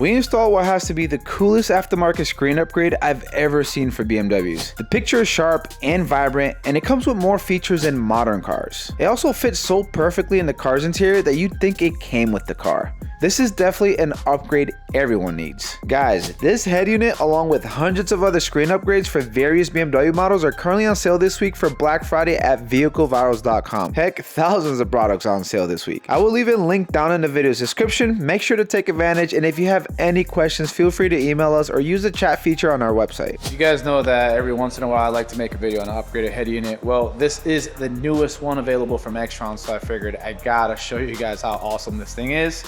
We installed what has to be the coolest aftermarket screen upgrade I've ever seen for BMWs. The picture is sharp and vibrant, and it comes with more features than modern cars. It also fits so perfectly in the car's interior that you'd think it came with the car. This is definitely an upgrade everyone needs. Guys, this head unit along with hundreds of other screen upgrades for various BMW models are currently on sale this week for Black Friday at vehiclevirals.com. Heck, thousands of products on sale this week. I will leave a link down in the video's description. Make sure to take advantage, and if you have any questions, feel free to email us or use the chat feature on our website. You guys know that every once in a while I like to make a video on an upgraded head unit. Well, this is the newest one available from Extron, so I figured I gotta show you guys how awesome this thing is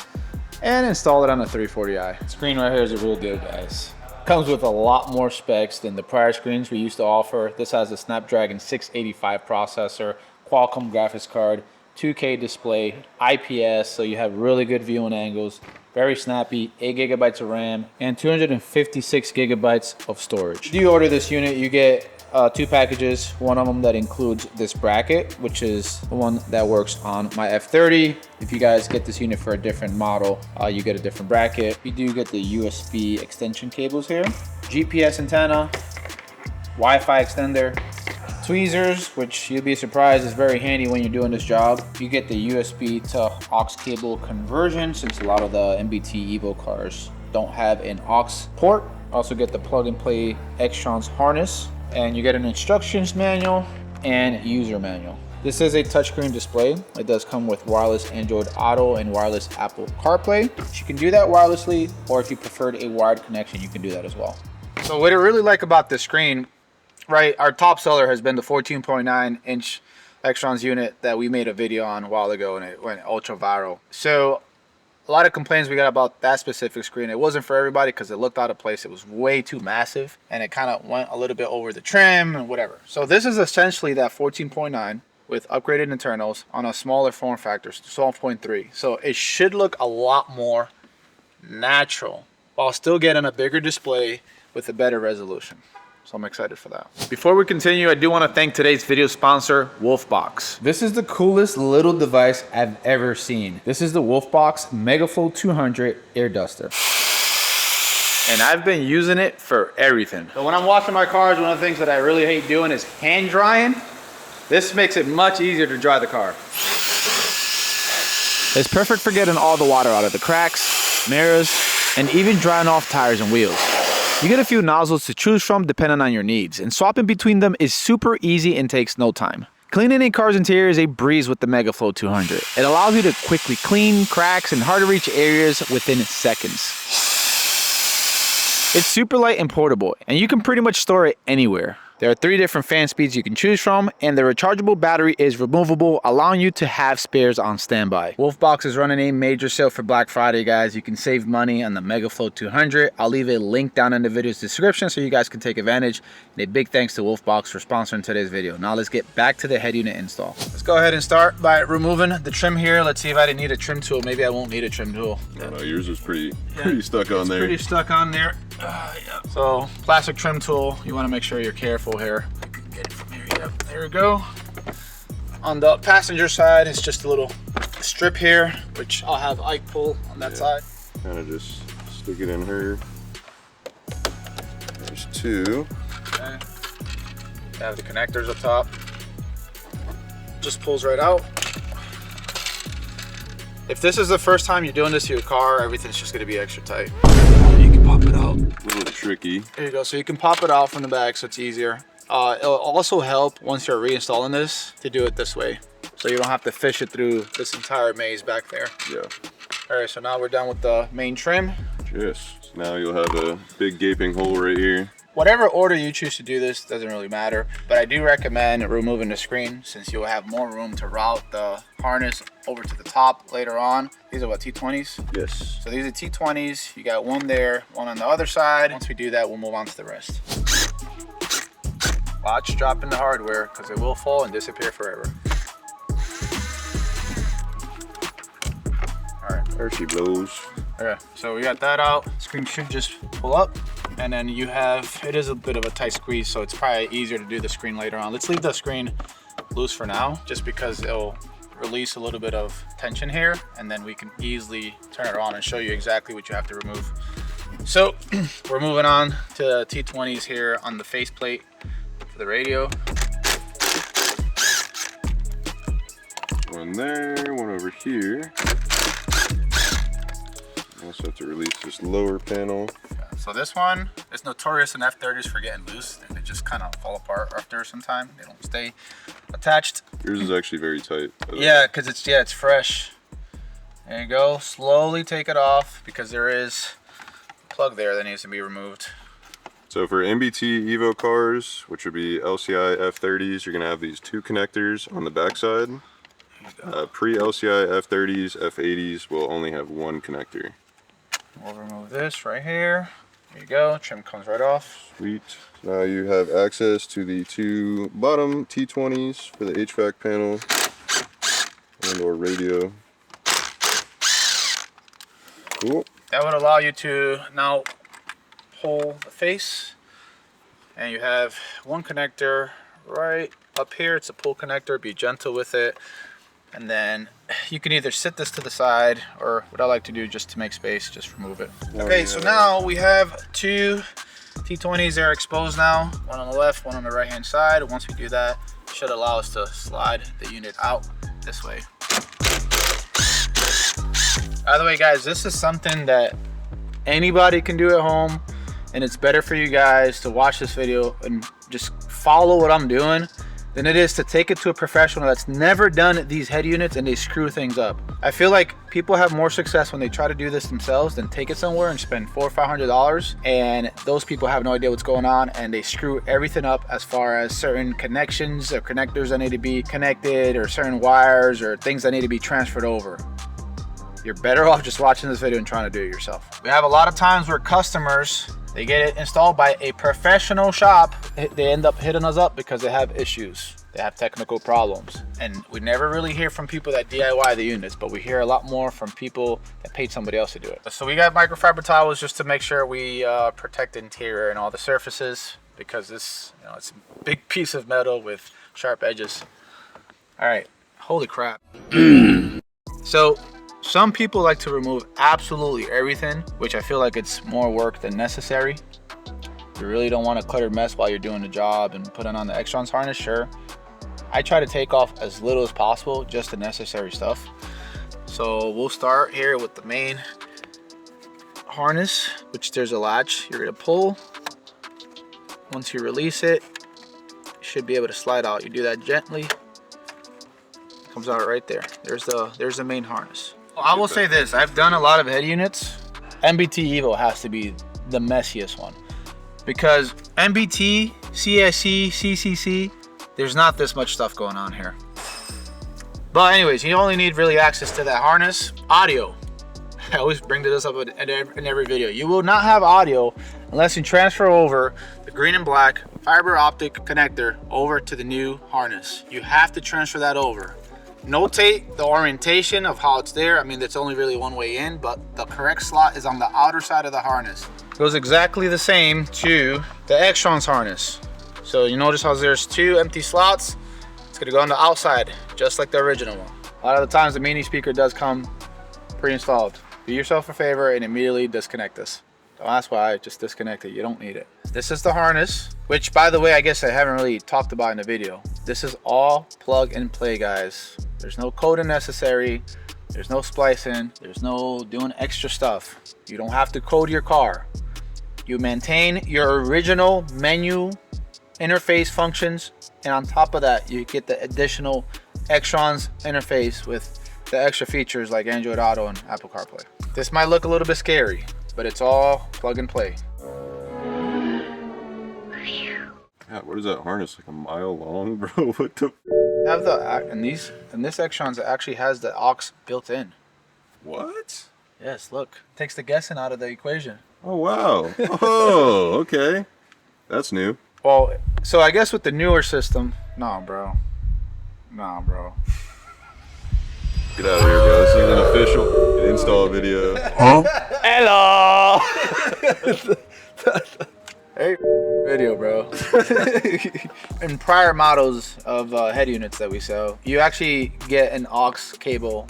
and install it on the 340i. Screen right here is a real deal, guys. Comes with a lot more specs than the prior screens we used to offer. This has a Snapdragon 685 processor, Qualcomm graphics card, 2K display, IPS, so you have really good viewing angles, very snappy, 8 gigabytes of RAM, and 256 gigabytes of storage. If you order this unit, you get 2 packages. One of them that includes this bracket, which is the one that works on my F30. If you guys get this unit for a different model, you get a different bracket. You do get the USB extension cables here, GPS antenna, Wi-Fi extender, tweezers, which you'll be surprised is very handy when you're doing this job. You get the USB to aux cable conversion, since a lot of the MBT Evo cars don't have an aux port. Also get the plug and play Extron's harness, and you get an instructions manual and user manual. This is a touchscreen display. It does come with wireless Android Auto and wireless Apple CarPlay. You can do that wirelessly, or if you preferred a wired connection, you can do that as well. So what I really like about this screen, right, our top seller has been the 14.9 inch Extron's unit that we made a video on a while ago, and it went ultra viral. So a lot of complaints we got about that specific screen. It wasn't for everybody because it looked out of place. It was way too massive, and it kind of went a little bit over the trim and whatever. So this is essentially that 14.9 with upgraded internals on a smaller form factor, 12.3. So it should look a lot more natural while still getting a bigger display with a better resolution. So I'm excited for that. Before we continue, I do want to thank today's video sponsor, Wolfbox. This is the coolest little device I've ever seen. This is the Wolfbox MegaFlow 200 air duster. And I've been using it for everything. So when I'm washing my cars, one of the things that I really hate doing is hand drying. This makes it much easier to dry the car. It's perfect for getting all the water out of the cracks, mirrors, and even drying off tires and wheels. You get a few nozzles to choose from depending on your needs, and swapping between them is super easy and takes no time. Cleaning a car's interior is a breeze with the MegaFlow 200. It allows you to quickly clean cracks and hard to reach areas within seconds. It's super light and portable, and you can pretty much store it anywhere. There are 3 different fan speeds you can choose from, and the rechargeable battery is removable, allowing you to have spares on standby. Wolfbox is running a major sale for Black Friday, guys. You can save money on the MegaFlow 200. I'll leave a link down in the video's description so you guys can take advantage. And a big thanks to Wolfbox for sponsoring today's video. Now let's get back to the head unit install. Let's go ahead and start by removing the trim here. Let's see if I didn't need a trim tool. Maybe I won't need a trim tool. No, yours was pretty stuck on there. Pretty stuck on there. Yeah. So plastic trim tool, you want to make sure you're careful here. You can get it from here. Yep. There we go. On the passenger side, it's just a little strip here, which I'll have Ike pull on that side. Kind of just stick it in her. There's 2. Okay. You have the connectors up top. Just pulls right out. If this is the first time you're doing this to your car, everything's just going to be extra tight. You can pop it out. A little tricky. There you go. So you can pop it out from the back, so it's easier. It'll also help once you're reinstalling this to do it this way, so you don't have to fish it through this entire maze back there. Yeah. All right, so now we're done with the main trim. Yes. Now you'll have a big gaping hole right here. Whatever order you choose to do this doesn't really matter, but I do recommend removing the screen since you'll have more room to route the harness over to the top later on. These are what, T20s? Yes. So these are T20s. You got one there, one on the other side. Once we do that, we'll move on to the rest. Watch dropping the hardware because it will fall and disappear forever. All right. There she blows. Okay, so we got that out. Screen should just pull up. And then you have, it is a bit of a tight squeeze, so it's probably easier to do the screen later on. Let's leave the screen loose for now, just because it'll release a little bit of tension here, and then we can easily turn it on and show you exactly what you have to remove. So we're moving on to T20s here on the faceplate for the radio. One there, one over here. Also have to release this lower panel. So this one is notorious in F30s for getting loose, and they just kind of fall apart after some time. They don't stay attached. Yours is actually very tight. Yeah, because it's fresh. There you go. Slowly take it off because there is a plug there that needs to be removed. So for MBT Evo cars, which would be LCI F30s, you're gonna have these two connectors on the backside. Pre-LCI F30s, F80s will only have one connector. We'll remove this right here. There you go. Trim comes right off. Sweet. Now you have access to the two bottom T20s for the HVAC panel and or radio. Cool. That would allow you to now pull the face, and you have one connector right up here. It's a pull connector. Be gentle with it, and then you can either sit this to the side, or what I like to do just to make space, just remove it. Okay, yeah. So now we have two T20s that are exposed now, one on the left, one on the right hand side. Once we do that, it should allow us to slide the unit out this way. By the way, guys, this is something that anybody can do at home, and it's better for you guys to watch this video and just follow what I'm doing than it is to take it to a professional that's never done these head units and they screw things up. I feel like people have more success when they try to do this themselves than take it somewhere and spend $400 or $500, and those people have no idea what's going on and they screw everything up as far as certain connections or connectors that need to be connected, or certain wires or things that need to be transferred over. You're better off just watching this video and trying to do it yourself. We have a lot of times where customers, they get it installed by a professional shop. They end up hitting us up because they have issues. They have technical problems. And we never really hear from people that DIY the units, but we hear a lot more from people that paid somebody else to do it. So we got microfiber towels just to make sure we protect the interior and all the surfaces, because this, it's a big piece of metal with sharp edges. All right, holy crap. So some people like to remove absolutely everything, which I feel like it's more work than necessary. You really don't want a cluttered mess while you're doing the job and putting on the Extrons harness, sure. I try to take off as little as possible, just the necessary stuff. So we'll start here with the main harness, which there's a latch you're gonna pull. Once you release it, you should be able to slide out. You do that gently. It comes out right there. There's the main harness. I will say this, I've done a lot of head units. MBT Evo has to be the messiest one, because MBT, CSC, CCC, there's not this much stuff going on here. But anyways, you only need really access to that harness. Audio, I always bring this up in every video. You will not have audio unless you transfer over the green and black fiber optic connector over to the new harness. You have to transfer that over. Notate the orientation of how it's there. I mean, it's only really one way in, but the correct slot is on the outer side of the harness. It goes exactly the same to the Extrons harness. So you notice how there's two empty slots. It's gonna go on the outside, just like the original one. A lot of the times the mini speaker does come pre-installed. Do yourself a favor and immediately disconnect this. Don't ask why, just disconnect it. You don't need it. This is the harness, which, by the way, I guess I haven't really talked about in the video. This is all plug and play, guys. There's no coding necessary. There's no splicing. There's no doing extra stuff. You don't have to code your car. You maintain your original menu interface functions, and on top of that, you get the additional Extrons interface with the extra features like Android Auto and Apple CarPlay. This might look a little bit scary, but it's all plug and play. God, what is that harness, like a mile long, bro? What the? Have the and this Extrons actually has the aux built in. What? Yes, look, takes the guessing out of the equation. Oh wow. Oh, okay. That's new. Well, so I guess with the newer system, nah, bro. Get out of here, bro. This is an official install video. Huh? Hello. Hey, video, bro. In prior models of head units that we sell, you actually get an aux cable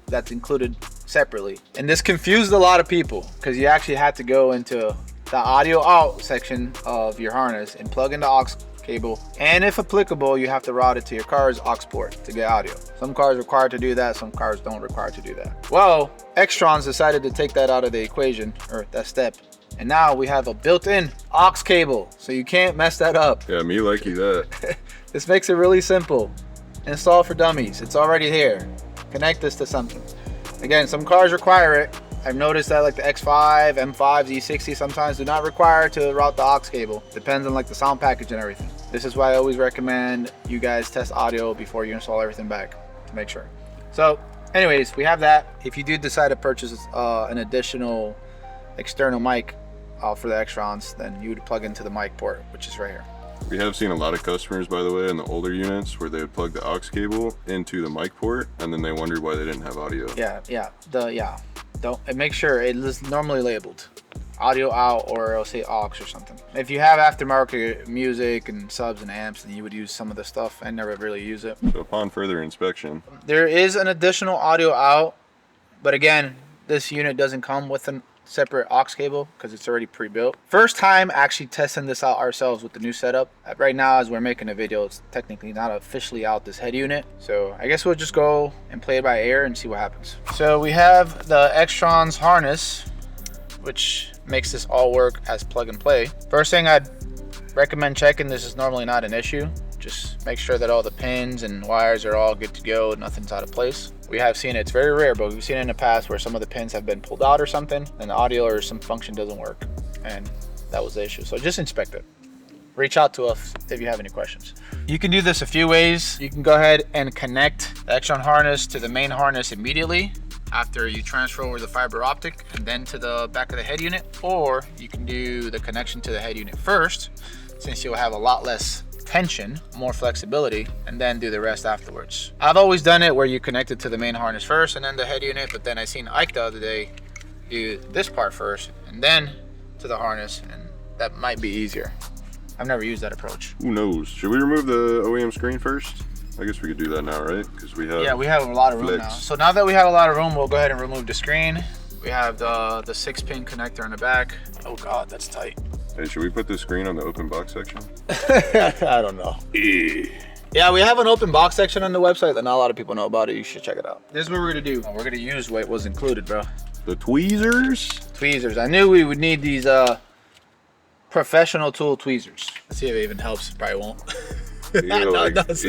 that's included separately. And this confused a lot of people because you actually had to go into the audio out section of your harness and plug in the aux cable, and if applicable, you have to route it to your car's aux port to get audio. Some cars require to do that, some cars don't require to do that. Well, Extrons decided to take that out of the equation, or that step, and now we have a built-in aux cable, so you can't mess that up. Yeah, me like you that. This makes it really simple. Install for dummies. It's already here. Connect this to something. Again, some cars require it. I've noticed that like the X5, M5, Z60 sometimes do not require to route the aux cable. Depends on like the sound package and everything. This is why I always recommend you guys test audio before you install everything back to make sure. So anyways, we have that. If you do decide to purchase an additional external mic for the Extrons, then you would plug into the mic port, which is right here. We have seen a lot of customers, by the way, in the older units where they would plug the aux cable into the mic port and then they wondered why they didn't have audio. Don't, and make sure it is normally labeled audio out, or it'll say aux or something. If you have aftermarket music and subs and amps, then you would use some of the stuff. I never really use it. So upon further inspection, there is an additional audio out, but again, this unit doesn't come with a separate aux cable because it's already pre-built. First time actually testing this out ourselves with the new setup. Right now, as we're making a video, it's technically not officially out, this head unit, so I guess we'll just go and play it by ear and see what happens. So we have the Extrons harness, which makes this all work as plug and play. First thing I'd recommend checking, this is normally not an issue, just make sure that all the pins and wires are all good to go, nothing's out of place. We have seen it, it's very rare, but we've seen it in the past where some of the pins have been pulled out or something, and the audio or some function doesn't work, and that was the issue. So just inspect it. Reach out to us if you have any questions. You can do this a few ways. You can go ahead and connect the Extron harness to the main harness immediately after you transfer over the fiber optic and then to the back of the head unit, or you can do the connection to the head unit first, since you'll have a lot less tension, more flexibility, and then do the rest afterwards. I've always done it where you connect it to the main harness first and then the head unit, but then I seen Ike the other day do this part first and then to the harness, and that might be easier. I've never used that approach. Who knows? Should we remove the OEM screen first? I guess we could do that now, right? Because we have we have a lot of room now. So now that we have a lot of room, we'll go ahead and remove the screen. We have the 6-pin connector in the back. Oh God, that's tight. Hey, should we put the screen on the open box section? I don't know. Yeah, we have an open box section on the website that not a lot of people know about it. You should check it out. This is what we're gonna do. We're gonna use what was included, bro. The tweezers? Tweezers. I knew we would need these professional tool tweezers. Let's see if it even helps. Probably won't. You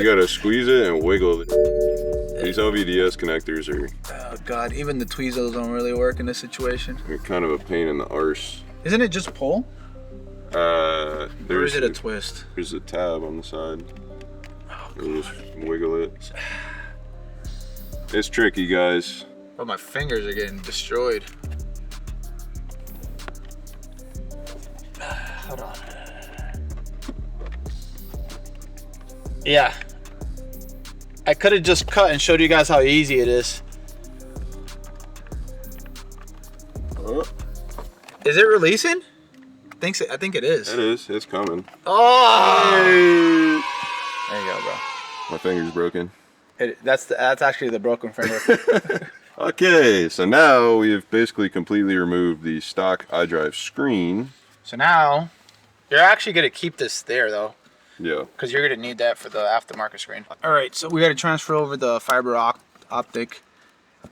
gotta squeeze it and wiggle it. These LVDS connectors are... Oh God, even the tweezers don't really work in this situation. They're kind of a pain in the arse. Isn't it just pull? Or is it a twist? There's a tab on the side. Oh, you just wiggle it. It's tricky, guys. Oh, my fingers are getting destroyed. Hold on. Yeah. I could have just cut and showed you guys how easy it is. Is it releasing? I think it is. It is. It's coming. Oh! There you go, bro. My finger's broken. That's actually the broken finger. Okay, so now we've basically completely removed the stock iDrive screen. So now you're actually gonna keep this there though. Yeah. Because you're gonna need that for the aftermarket screen. All right, so we gotta transfer over the fiber optic,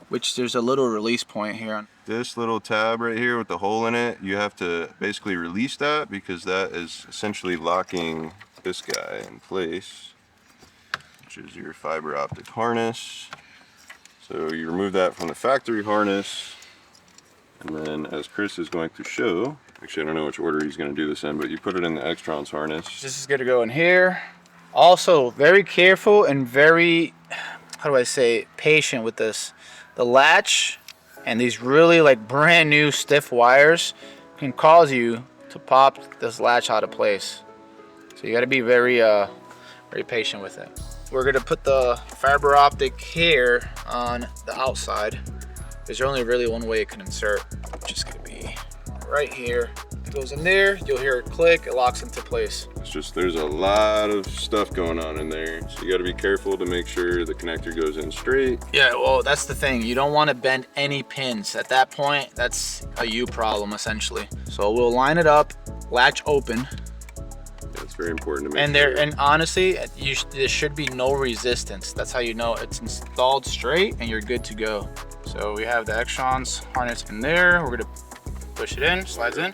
which there's a little release point here on. This little tab right here with the hole in it, you have to basically release that because that is essentially locking this guy in place, which is your fiber optic harness. So you remove that from the factory harness, and then as Chris is going to show, actually I don't know which order he's going to do this in, but you put it in the Extrons harness. This is going to go in here. Also, very careful and very, how do I say, patient with this. The latch and these really like brand new stiff wires can cause you to pop this latch out of place. So you got to be very patient with it. We're gonna put the fiber optic here on the outside. There's only really one way it can insert, which is gonna be right here. It goes in there, you'll hear it click, it locks into place. It's just, there's a lot of stuff going on in there. So you gotta be careful to make sure the connector goes in straight. Yeah, well, that's the thing. You don't want to bend any pins. At that point, that's a you problem, essentially. So we'll line it up, latch open. That's very important to make And sure. and honestly, there should be no resistance. That's how you know it's installed straight and you're good to go. So we have the Extron's harness in there. We're gonna push it in, slides in,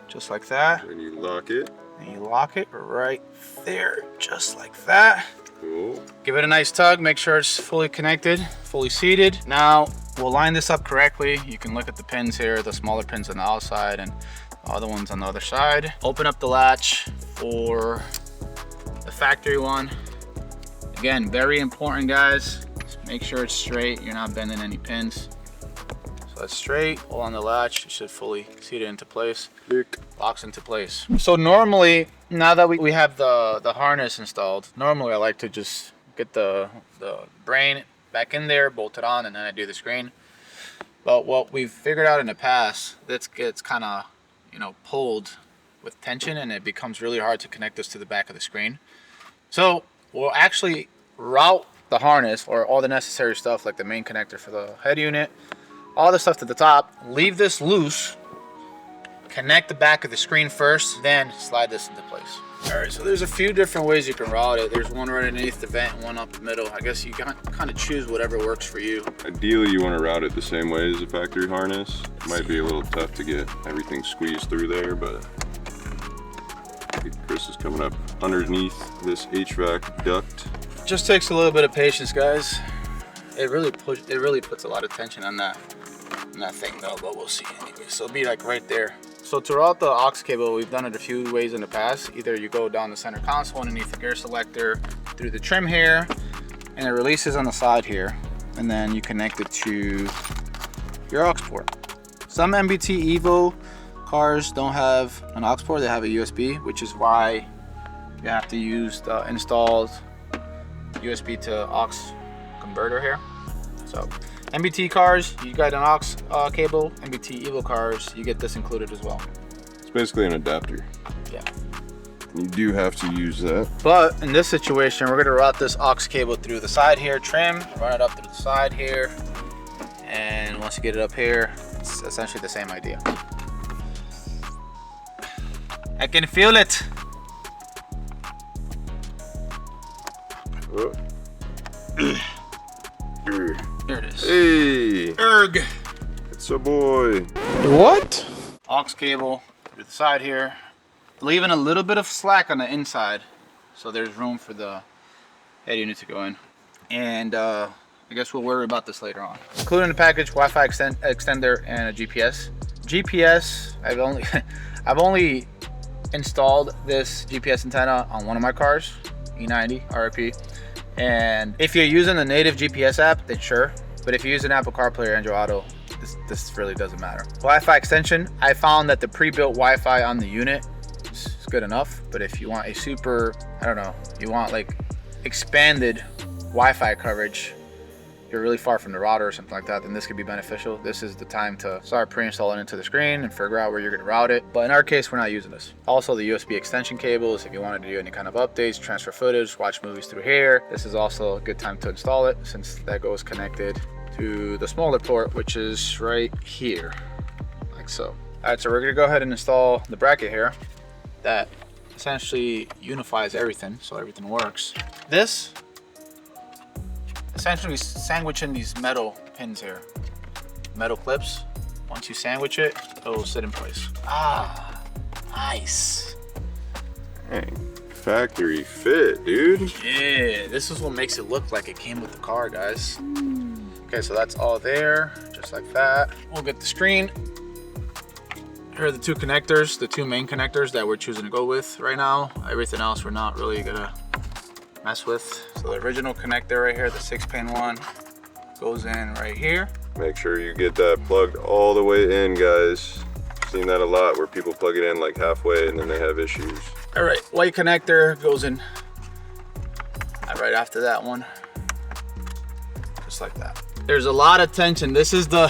just like that. And you lock it. And you lock it right there, just like that. Cool. Give it a nice tug, make sure it's fully connected, fully seated. Now, we'll line this up correctly. You can look at the pins here, the smaller pins on the outside and the other ones on the other side. Open up the latch for the factory one. Again, very important, guys. Just make sure it's straight, you're not bending any pins. So that's straight, hold on the latch, it should fully seat it into place. Locks into place. So normally, now that we have the harness installed, normally I like to just get the brain back in there, bolt it on, and then I do the screen. But what we've figured out in the past, this gets kind of, you know, pulled with tension and it becomes really hard to connect this to the back of the screen. So we'll actually route the harness or all the necessary stuff like the main connector for the head unit, all the stuff to the top, leave this loose, connect the back of the screen first, then slide this into place. All right, so there's a few different ways you can route it. There's one right underneath the vent and one up the middle. I guess you can kind of choose whatever works for you. Ideally, you want to route it the same way as the factory harness. It might be a little tough to get everything squeezed through there, but Chris is coming up underneath this HVAC duct. Just takes a little bit of patience, guys. It really puts a lot of tension on that thing though, but we'll see anyway. So it'll be like right there. So to route the aux cable, we've done it a few ways in the past. Either you go down the center console underneath the gear selector through the trim here, and it releases on the side here, and then you connect it to your aux port. Some MBT Evo cars don't have an aux port, they have a USB, which is why you have to use the installed USB to aux converter here. So MBT cars, you got an aux cable. MBT Evo cars, you get this included as well. It's basically an adapter. Yeah. You do have to use that. But in this situation, we're gonna route this aux cable through the side here, trim, run it up through the side here, and once you get it up here, it's essentially the same idea. I can feel it. Oh. There it is. Hey, Erg. it's a boy. What? Aux cable through the side here, leaving a little bit of slack on the inside, so there's room for the head unit to go in. And I guess we'll worry about this later on. Included in the package, Wi-Fi extender and a GPS. GPS, I've only installed this GPS antenna on one of my cars, E90 RRP. And if you're using the native GPS app, then sure. But if you use an Apple CarPlay or Android Auto, this really doesn't matter. Wi-Fi extension, I found that the pre-built Wi-Fi on the unit is good enough. But if you want a super, I don't know, you want like expanded Wi-Fi coverage, you're really far from the router or something like that, then this could be beneficial. This is the time to start pre-installing into the screen and figure out where you're gonna route it. But in our case, we're not using this. Also the USB extension cables, if you wanted to do any kind of updates, transfer footage, watch movies through here, this is also a good time to install it since that goes connected to the smaller port, which is right here, like so. All right, so we're gonna go ahead and install the bracket here that essentially unifies everything, so everything works. This essentially sandwich in these metal pins here, metal clips. Once you sandwich it, it'll sit in place. Ah, nice. Dang, factory fit, dude. Yeah, this is what makes it look like it came with the car, guys. Okay, so that's all there, just like that. We'll get the screen. Here are the two connectors, the two main connectors that we're choosing to go with right now. Everything else we're not really gonna mess with. So the original connector right here, the 6-pin one, goes in right here. Make sure you get that plugged all the way in, guys. Seen that a lot where people plug it in like halfway and then they have issues. All right, white connector goes in right after that one, just like that. There's a lot of tension. This is the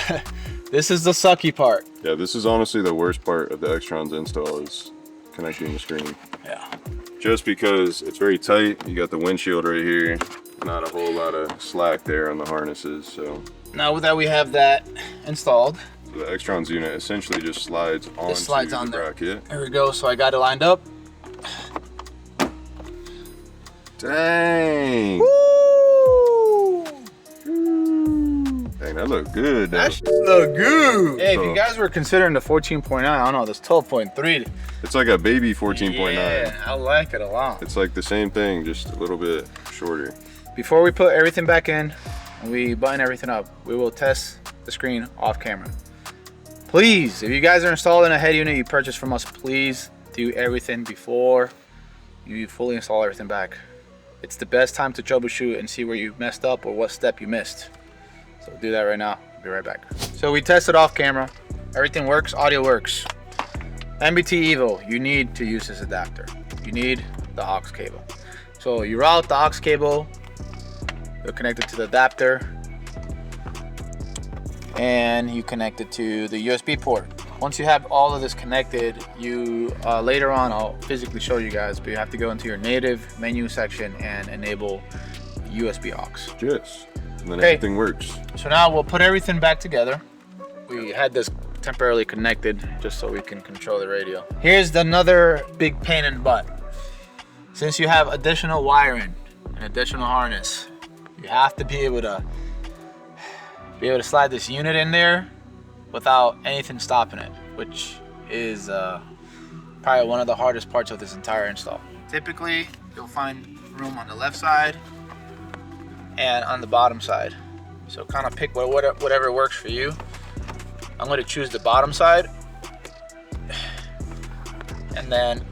sucky part. Yeah, this is honestly the worst part of the Extron's install is connecting the screen. Yeah. Just because it's very tight. You got the windshield right here. Not a whole lot of slack there on the harnesses, so. Now that we have that installed. So the Extron's unit essentially just slides onto the bracket. There we go, so I got it lined up. Dang! Woo! Dang, that looked good. That shit look good. Hey, if you guys were considering the 14.9, I don't know, this 12.3. It's like a baby 14.9. Yeah, I like it a lot. It's like the same thing, just a little bit shorter. Before we put everything back in and we button everything up, we will test the screen off camera. Please, if you guys are installing a head unit you purchased from us, please do everything before you fully install everything back. It's the best time to troubleshoot and see where you messed up or what step you missed. So do that right now. I'll be right back. So we tested off camera. Everything works, audio works. MBT Evo, you need to use this adapter. You need the aux cable. So you route the aux cable, you'll connect it to the adapter, and you connect it to the USB port. Once you have all of this connected, you later on I'll physically show you guys, but you have to go into your native menu section and enable USB aux. Yes, and then everything works. So now we'll put everything back together. We had this temporarily connected just so we can control the radio. Here's another big pain in the butt. Since you have additional wiring and additional harness, you have to be able to slide this unit in there without anything stopping it, which is probably one of the hardest parts of this entire install. Typically, you'll find room on the left side and on the bottom side. So kind of pick whatever works for you. I'm going to choose the bottom side. And then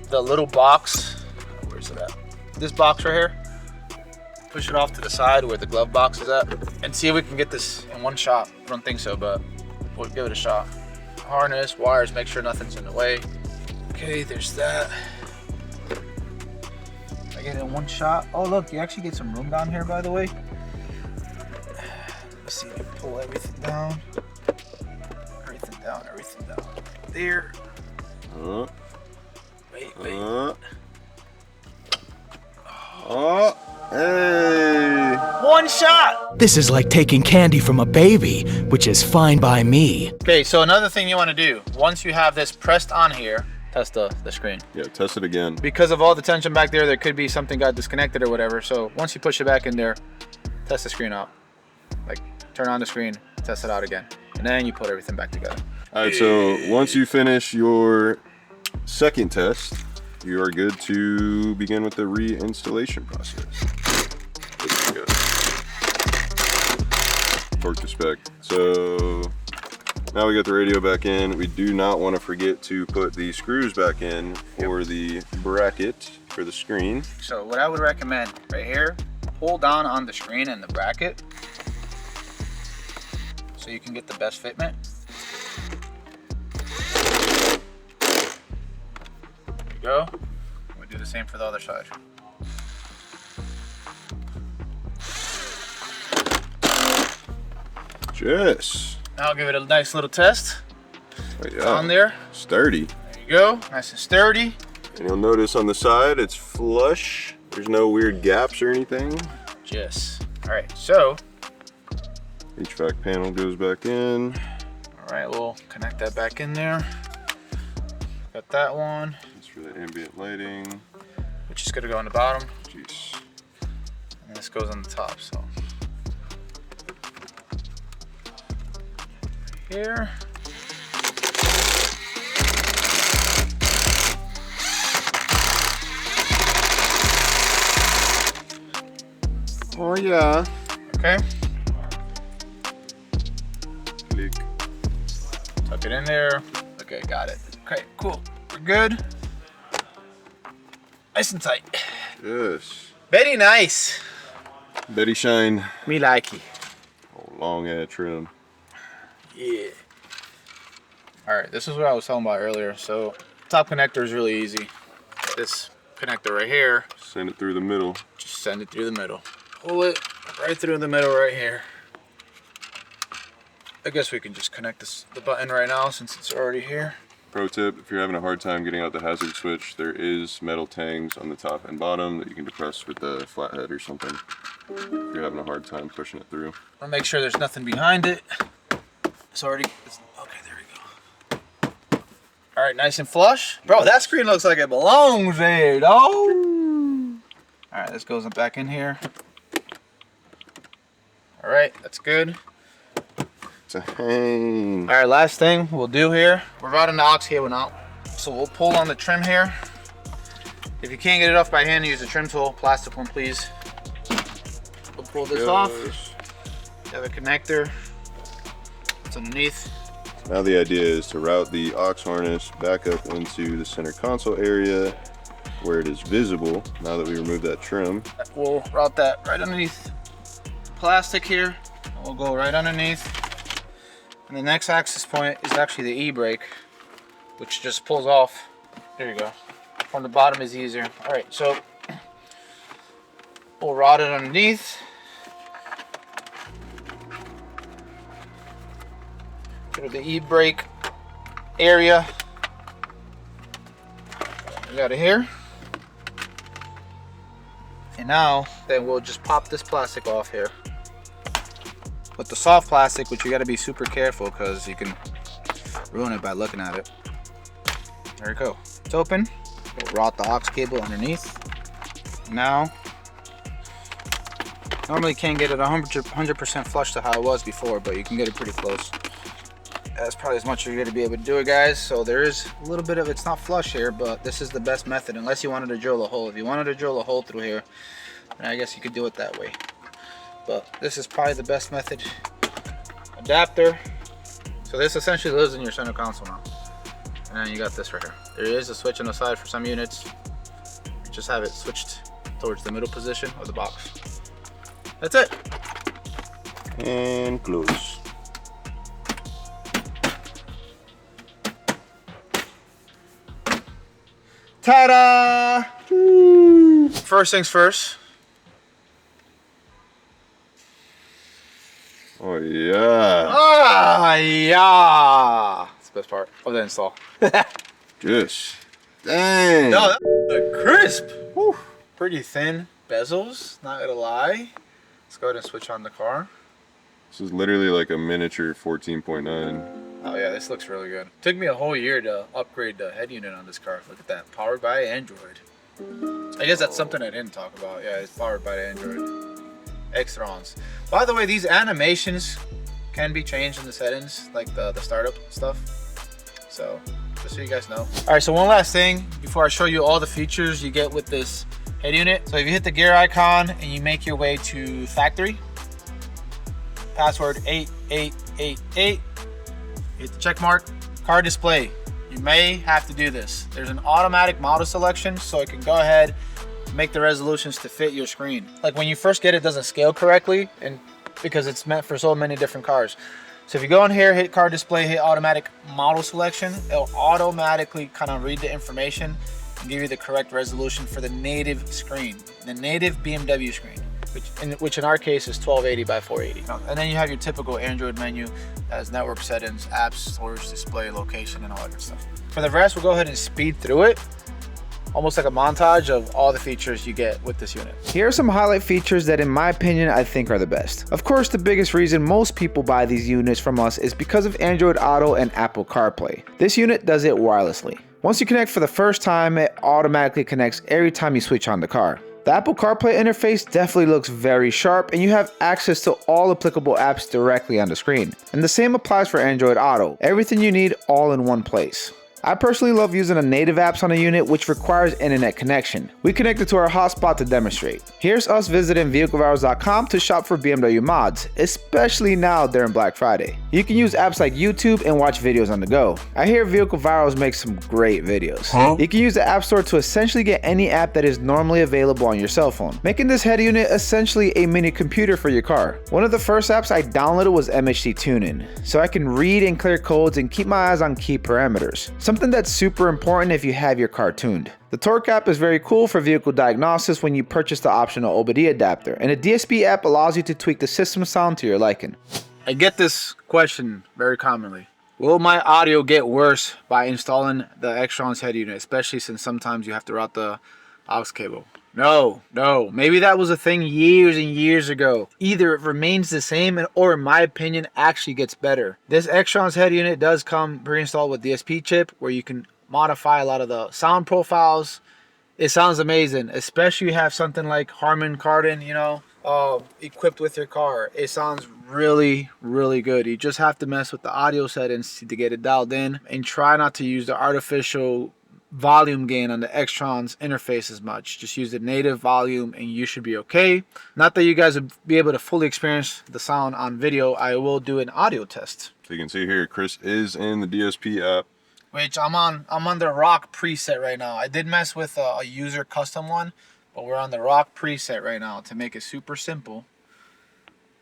the little box, where's it at? This box right here. Push it off to the side where the glove box is at and see if we can get this in one shot. I don't think so, but we'll give it a shot. Harness, wires, make sure nothing's in the way. Okay, there's that. I get it in one shot. Oh look, you actually get some room down here, by the way. Let's see if you pull everything down. Everything down. Right there. Wait. Hey! One shot! This is like taking candy from a baby, which is fine by me. Okay, so another thing you want to do, once you have this pressed on here, test the screen. Yeah, test it again. Because of all the tension back there, there could be something got disconnected or whatever. So once you push it back in there, test the screen out. Like, turn on the screen, test it out again. And then you put everything back together. All right, so once you finish your second test, you are good to begin with the reinstallation process. There we go. Torque to spec. So now we got the radio back in. We do not want to forget to put the screws back in for the bracket for the screen. So what I would recommend right here, pull down on the screen and the bracket so you can get the best fitment. There you go. We do the same for the other side. Yes. Now I'll give it a nice little test. Oh, yeah. It's on there. Sturdy. There you go. Nice and sturdy. And you'll notice on the side it's flush. There's no weird gaps or anything. Yes. All right. So. HVAC panel goes back in. All right. We'll connect that back in there. Got that one. That's for the ambient lighting. Which is gonna go on the bottom. Jeez. And this goes on the top. So. Here. Oh yeah. Okay. Click. Tuck it in there. Okay, got it. Okay, cool. We're good. Nice and tight. Yes. Very nice. Betty Shine. Me like it. Oh, long ad trim. Yeah. All right, this is what I was talking about earlier. So, top connector is really easy. This connector right here. Send it through the middle. Just send it through the middle. Pull it right through the middle right here. I guess we can just connect the button right now since it's already here. Pro tip, if you're having a hard time getting out the hazard switch, there is metal tangs on the top and bottom that you can depress with the flathead or something if you're having a hard time pushing it through. I'll make sure there's nothing behind it. Okay, there we go. All right, nice and flush. Bro, that screen looks like it belongs there, dog. All right, this goes back in here. All right, that's good. Dang. All right, last thing we'll do here, we're routing the aux cable out. So we'll pull on the trim here. If you can't get it off by hand, use the trim tool, plastic one, please. We'll pull this off. You have a connector. It's underneath. Now the idea is to route the aux harness back up into the center console area where it is visible. Now that we remove that trim, we'll route that right underneath plastic here. We'll go right underneath. And the next access point is actually the e-brake, which just pulls off. There you go. From the bottom is easier. All right, so we'll route it underneath. Go to the e-brake area. We got it here. And now, then we'll just pop this plastic off here. With the soft plastic, which you got to be super careful because you can ruin it by looking at it. There we go. It's open. We'll route the aux cable underneath. Now, normally can't get it 100% flush to how it was before, but you can get it pretty close. That's probably as much as you're going to be able to do it, guys. So there is a little bit of, it's not flush here, but this is the best method unless you wanted to drill a hole. If you wanted to drill a hole through here, then I guess you could do it that way. But this is probably the best method. Adapter. So this essentially lives in your center console now. And then you got this right here. There is a switch on the side for some units. You just have it switched towards the middle position of the box. That's it. and close. Ta-da! First things first. Oh yeah. Ah, yeah. That's the best part of the install. Just dang. No, that's crisp. Whew. Pretty thin bezels, not gonna lie. Let's go ahead and switch on the car. This is literally like a miniature 14.9. Oh yeah, this looks really good. Took me a whole year to upgrade the head unit on this car. Look at that, powered by Android. I guess that's something I didn't talk about. Yeah, it's powered by Android. X-Trons. By the way, these animations can be changed in the settings, like the startup stuff. So, just so you guys know. All right, so one last thing before I show you all the features you get with this head unit. So if you hit the gear icon and you make your way to factory, password 8888, hit the check mark, car display. You may have to do this. There's an automatic model selection, so it can go ahead make the resolutions to fit your screen. Like when you first get it, doesn't scale correctly, and because it's meant for so many different cars. So if you go in here, hit car display, hit automatic model selection, it'll automatically kind of read the information and give you the correct resolution for the native screen, the native BMW screen, which in our case is 1280 by 480. And then you have your typical Android menu that has network settings, apps, storage, display, location, and all that good stuff. For the rest, we'll go ahead and speed through it. Almost like a montage of all the features you get with this unit. Here are some highlight features that in my opinion I think are the best. Of course, the biggest reason most people buy these units from us is because of Android Auto and Apple CarPlay. This unit does it wirelessly. Once you connect for the first time, it automatically connects every time you switch on the car. The Apple CarPlay interface definitely looks very sharp, and you have access to all applicable apps directly on the screen. And the same applies for Android Auto. Everything you need all in one place. I personally love using the native apps on a unit which requires internet connection. We connected to our hotspot to demonstrate. Here's us visiting vehiclevirals.com to shop for BMW mods, especially now during Black Friday. You can use apps like YouTube and watch videos on the go. I hear Vehicle Virals makes some great videos. You can use the App Store to essentially get any app that is normally available on your cell phone, making this head unit essentially a mini computer for your car. One of the first apps I downloaded was MHD Tuning, so I can read and clear codes and keep my eyes on key parameters. Something that's super important if you have your car tuned. The Torque app is very cool for vehicle diagnosis when you purchase the optional OBD adapter, and the DSP app allows you to tweak the system sound to your liking. I get this question very commonly. Will my audio get worse by installing the Extron's head unit, especially since sometimes you have to route the aux cable? No. Maybe that was a thing years and years ago. Either it remains the same or, in my opinion, actually gets better. This Extron's head unit does come pre-installed with DSP chip where you can modify a lot of the sound profiles. It sounds amazing, especially if you have something like Harman Kardon, you know, equipped with your car. It sounds really, really good. You just have to mess with the audio settings to get it dialed in, and try not to use the artificial volume gain on the Extron's interface as much. Just use the native volume and you should be okay. Not that you guys would be able to fully experience the sound on video. I will do an audio test. So you can see here, Chris is in the DSP app. Which I'm on the rock preset right now. I did mess with a user custom one, but we're on the rock preset right now to make it super simple.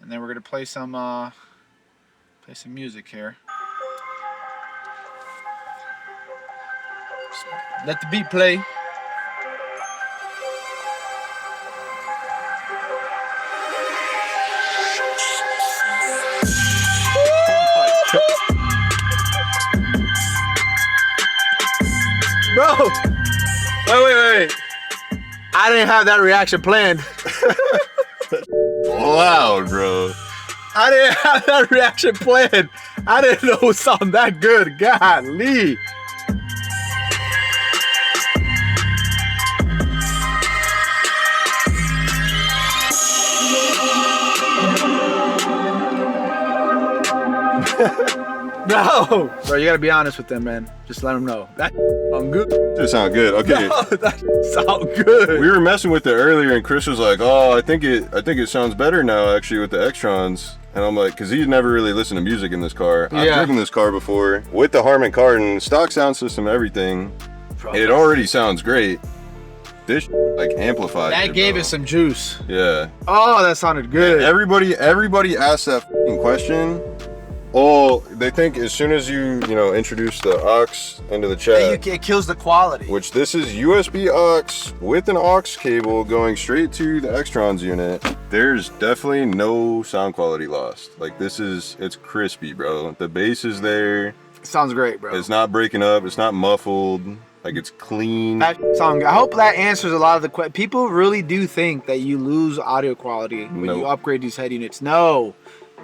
And then we're gonna play some music here. Let the beat play. Bro, wait. I didn't have that reaction planned. Loud, bro. I didn't have that reaction planned. I didn't know it would sound that good. Golly. Bro, you gotta be honest with them, man. Just let them know. That sound good. It sound good. Okay. No, that sound good. We were messing with it earlier, and Chris was like, "Oh, I think it sounds better now, actually, with the Extrons." And I'm like, because he's never really listened to music in this car. Yeah. I've driven this car before with the Harman Kardon stock sound system, everything. It already sounds great. This like amplified. That gave it some juice. Yeah. Oh, that sounded good. Everybody asked that question. Oh, they think as soon as you introduce the aux into the chat, it kills the quality. which this is USB aux with an aux cable going straight to the Extrons unit. There's definitely no sound quality lost. Like it's crispy, bro. The bass is there. It sounds great, bro. It's not breaking up. It's not muffled. Like it's clean. That song, I hope that answers a lot of the questions. People really do think that you lose audio quality when you upgrade these head units. No.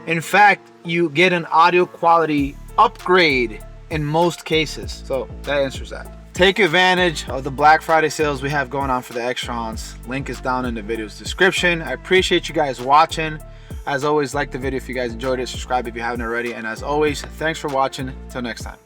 In fact, you get an audio quality upgrade in most cases. So that answers that. Take advantage of the Black Friday sales we have going on for the Extrons. Link is down in the video's description. I appreciate you guys watching. As always, like the video if you guys enjoyed it. Subscribe if you haven't already. And as always, thanks for watching. Till next time.